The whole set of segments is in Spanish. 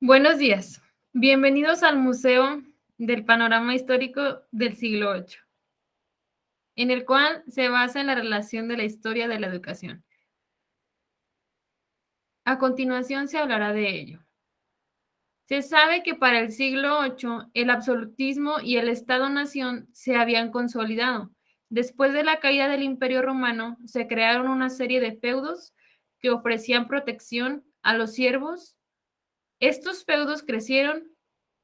Buenos días. Bienvenidos al Museo del Panorama Histórico del siglo VIII, en el cual se basa en la relación de la historia de la educación. A continuación se hablará de ello. Se sabe que para el siglo VIII el absolutismo y el Estado-nación se habían consolidado. Después de la caída del Imperio Romano, se crearon una serie de feudos que ofrecían protección a los siervos. Estos feudos crecieron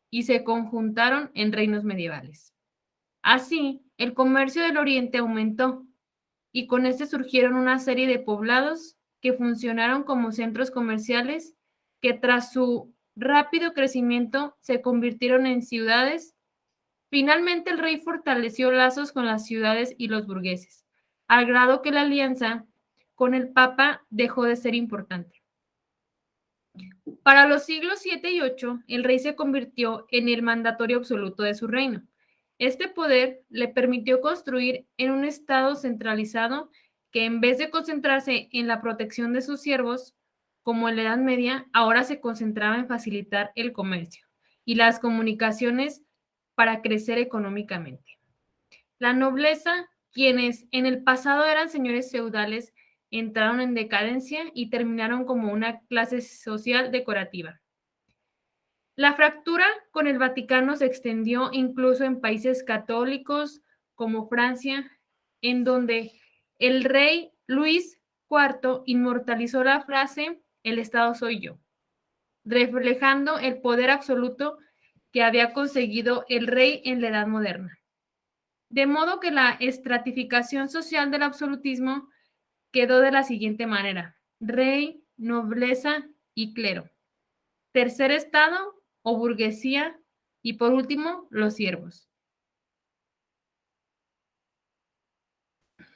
y se conjuntaron en reinos medievales. Así, el comercio del Oriente aumentó y con este surgieron una serie de poblados que funcionaron como centros comerciales que tras su rápido crecimiento se convirtieron en ciudades. Finalmente el rey fortaleció lazos con las ciudades y los burgueses, al grado que la alianza con el Papa dejó de ser importante. Para los siglos 7 y 8, el rey se convirtió en el mandatario absoluto de su reino. Este poder le permitió construir en un estado centralizado que en vez de concentrarse en la protección de sus siervos, como en la Edad Media, ahora se concentraba en facilitar el comercio y las comunicaciones para crecer económicamente. La nobleza, quienes en el pasado eran señores feudales, entraron en decadencia y terminaron como una clase social decorativa. La fractura con el Vaticano se extendió incluso en países católicos como Francia, en donde el rey Luis IV inmortalizó la frase "el Estado soy yo", reflejando el poder absoluto que había conseguido el rey en la Edad Moderna. De modo que la estratificación social del absolutismo quedó de la siguiente manera: rey, nobleza y clero, tercer estado o burguesía y por último los siervos.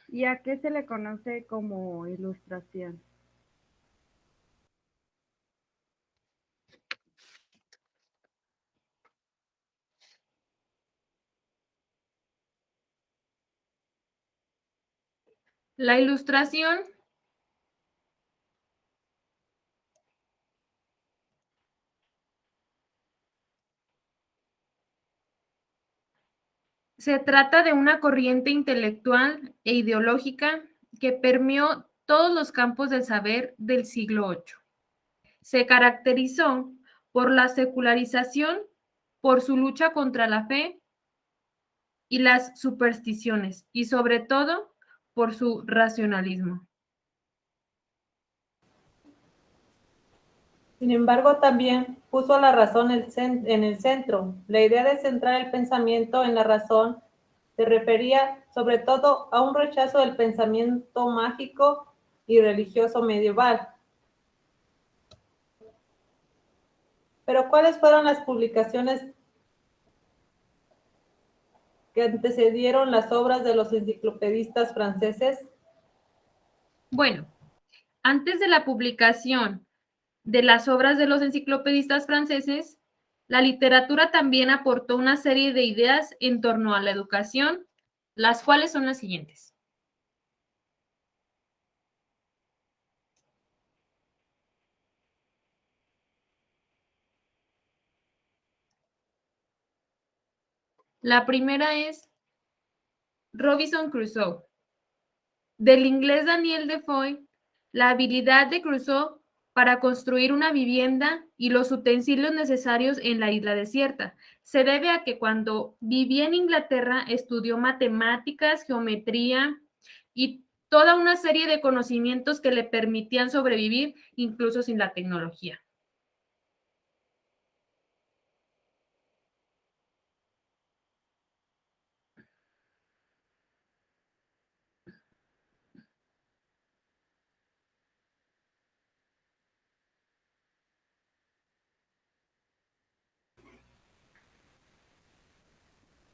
¿Y a qué se le conoce como ilustración? La ilustración se trata de una corriente intelectual e ideológica que permeó todos los campos del saber del siglo VIII. Se caracterizó por la secularización, por su lucha contra la fe y las supersticiones, y sobre todo por su racionalismo. Sin embargo, también puso la razón en el centro. La idea de centrar el pensamiento en la razón se refería sobre todo a un rechazo del pensamiento mágico y religioso medieval. Pero ¿cuáles fueron las publicaciones que antecedieron las obras de los enciclopedistas franceses? Bueno, antes de la publicación de las obras de los enciclopedistas franceses, la literatura también aportó una serie de ideas en torno a la educación, las cuales son las siguientes. La primera es Robinson Crusoe. Del inglés Daniel Defoe, la habilidad de Crusoe para construir una vivienda y los utensilios necesarios en la isla desierta se debe a que cuando vivía en Inglaterra estudió matemáticas, geometría y toda una serie de conocimientos que le permitían sobrevivir incluso sin la tecnología.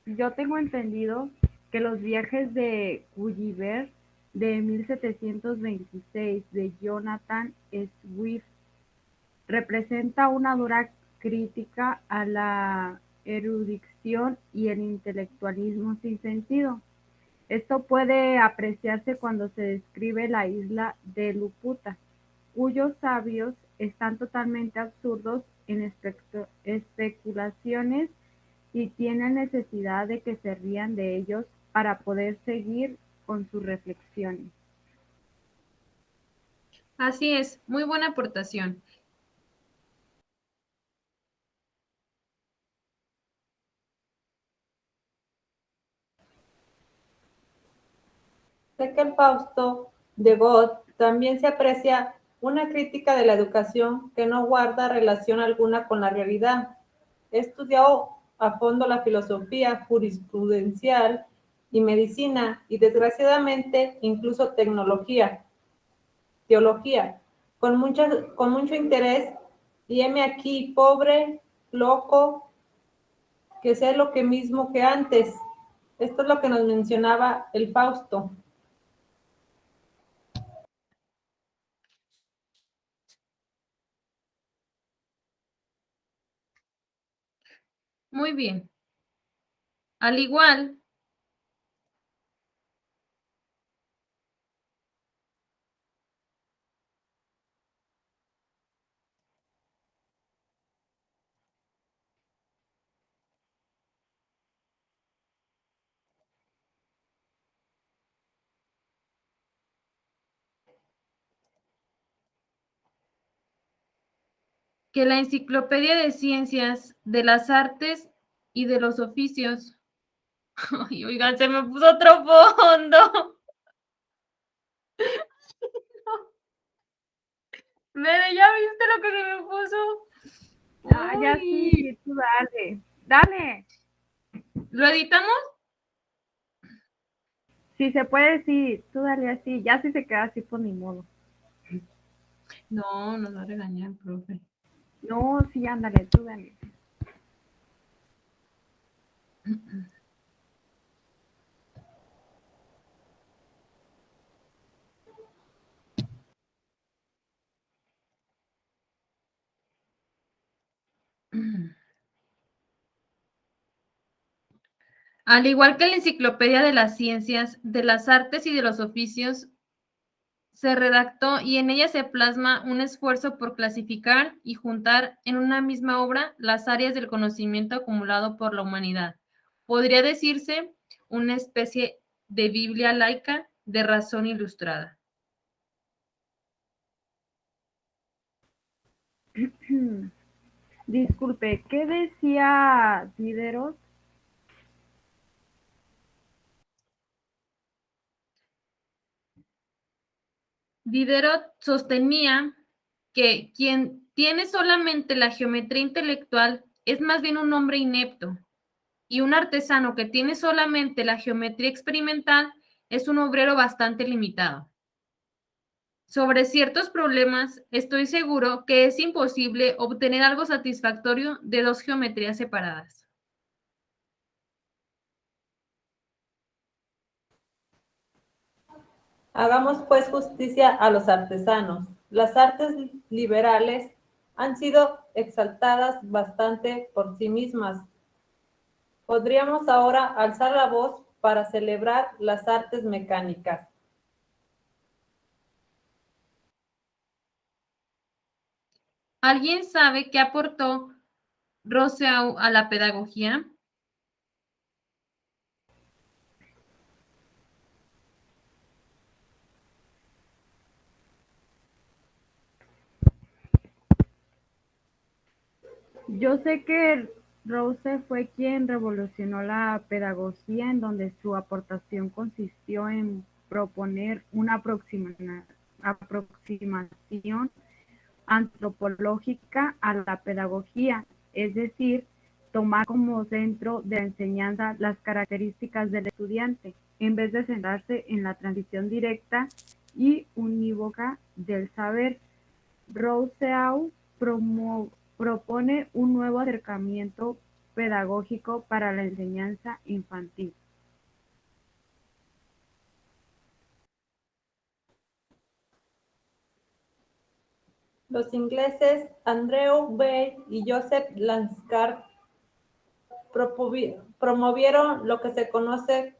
Yo tengo entendido que los viajes de Gulliver de 1726 de Jonathan Swift representa una dura crítica a la erudición y el intelectualismo sin sentido. Esto puede apreciarse cuando se describe la isla de Laputa, cuyos sabios están totalmente absurdos en especulaciones y tienen necesidad de que se rían de ellos para poder seguir con sus reflexiones. Así es, muy buena aportación. Sé que el Fausto de Goethe también se aprecia una crítica de la educación que no guarda relación alguna con la realidad. He estudiado a fondo la filosofía jurisprudencial y medicina y desgraciadamente incluso teología, con mucho interés y heme aquí, pobre, loco, que sé lo que mismo que antes. Esto es lo que nos mencionaba el Fausto. Muy bien. Al igual que la Enciclopedia de Ciencias, de las Artes y de los Oficios. Ay, oigan, se me puso otro fondo. Bebe, ¿ya viste lo que se me puso? Ah, ya Uy. sí, tú dale, dale. ¿Lo editamos? Si se puede, sí, tú dale así. Ya si se queda así, pues ni modo. No, nos va a regañar, profe. No, sí, ándale, tú dale. Al igual que la Enciclopedia de las Ciencias, de las Artes y de los Oficios, se redactó y en ella se plasma un esfuerzo por clasificar y juntar en una misma obra las áreas del conocimiento acumulado por la humanidad. Podría decirse una especie de Biblia laica de razón ilustrada. Disculpe, ¿qué decía Diderot? Diderot sostenía que quien tiene solamente la geometría intelectual es más bien un hombre inepto, y un artesano que tiene solamente la geometría experimental es un obrero bastante limitado. Sobre ciertos problemas, estoy seguro que es imposible obtener algo satisfactorio de dos geometrías separadas. Hagamos pues justicia a los artesanos. Las artes liberales han sido exaltadas bastante por sí mismas. Podríamos ahora alzar la voz para celebrar las artes mecánicas. ¿Alguien sabe qué aportó Rousseau a la pedagogía? Yo sé que Rousseau fue quien revolucionó la pedagogía, en donde su aportación consistió en proponer una aproximación antropológica a la pedagogía, es decir, tomar como centro de la enseñanza las características del estudiante, en vez de centrarse en la transmisión directa y unívoca del saber. Rousseau propone un nuevo acercamiento pedagógico para la enseñanza infantil. Los ingleses Andrew Weil y Joseph Lanscar promovieron lo que se conoce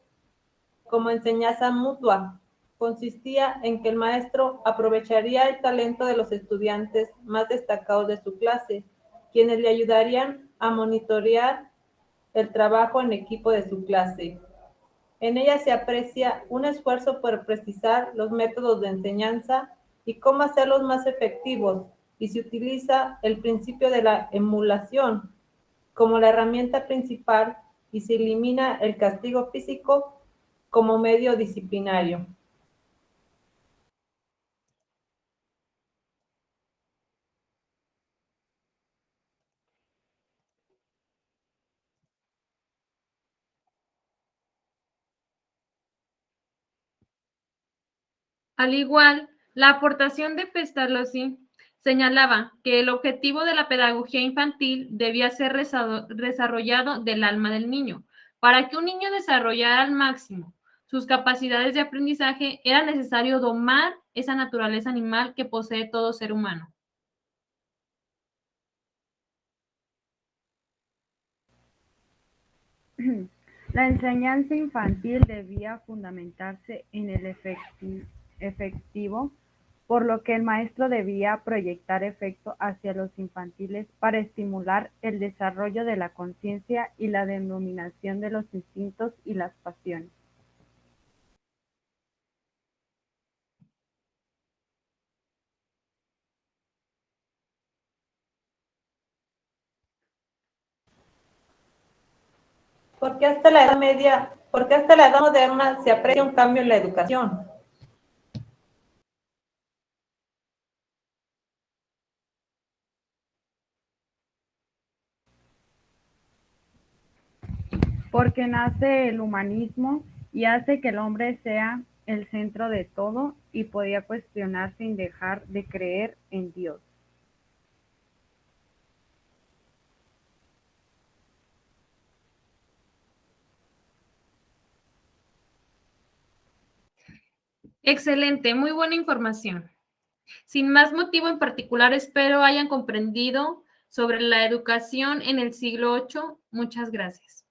como enseñanza mutua. Consistía en que el maestro aprovecharía el talento de los estudiantes más destacados de su clase, quienes le ayudarían a monitorear el trabajo en equipo de su clase. En ella se aprecia un esfuerzo por precisar los métodos de enseñanza y cómo hacerlos más efectivos, y se utiliza el principio de la emulación como la herramienta principal y se elimina el castigo físico como medio disciplinario. Al igual, la aportación de Pestalozzi señalaba que el objetivo de la pedagogía infantil debía ser desarrollado del alma del niño. Para que un niño desarrollara al máximo sus capacidades de aprendizaje, era necesario domar esa naturaleza animal que posee todo ser humano. La enseñanza infantil debía fundamentarse en el efectivo, por lo que el maestro debía proyectar efecto hacia los infantiles para estimular el desarrollo de la conciencia y la denominación de los instintos y las pasiones. Porque hasta la edad moderna se aprecia un cambio en la educación. Porque nace el humanismo y hace que el hombre sea el centro de todo y podía cuestionar sin dejar de creer en Dios. Excelente, muy buena información. Sin más motivo en particular, espero hayan comprendido sobre la educación en el siglo VIII. Muchas gracias.